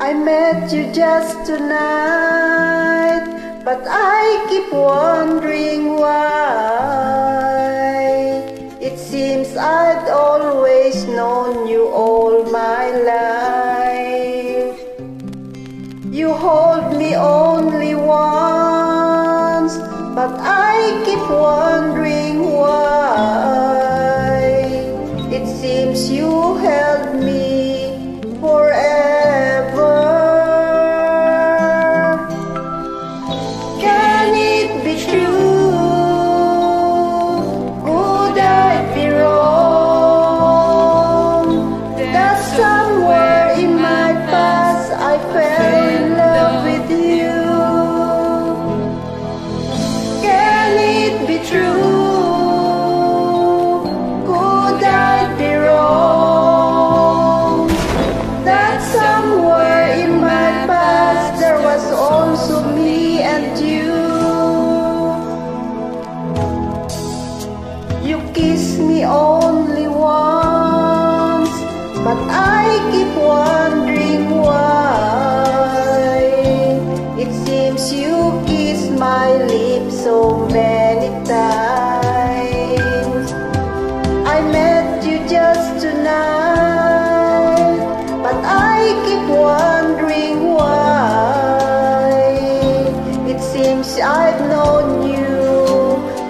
I met you just tonight, but I keep wondering why. It seems I'd always known you all my life. You hold me only once, but I keep wondering why. It seems you held me forever. Can it be true? Could I be wrong? That somewhere in my past I fell in love with you. Can it be true? Could I be wrong? That somewhere in my past there was also me and you. You kiss me only once, but I keep wondering why. It seems you kiss my lips so many times. I met you just tonight, but I keep wondering why. It seems I've known you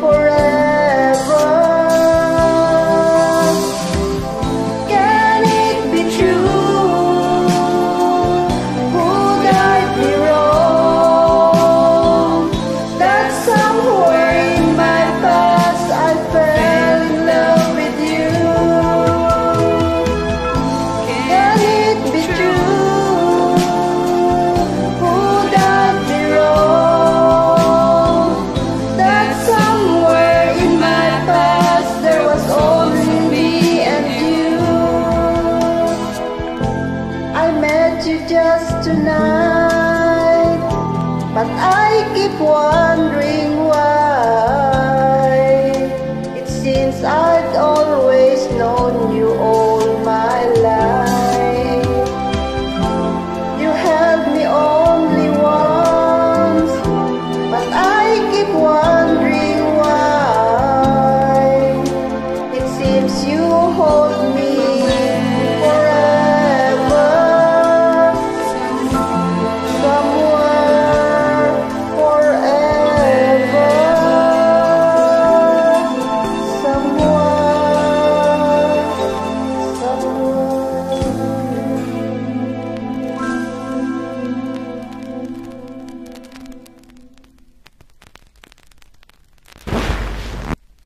forever. Can it be true? Could I be wrong? That somewhere in my past I fell in love with you. Can it be true? Could I be wrong? That somewhere in my past there was only me and you. I met you just tonight, but I keep wondering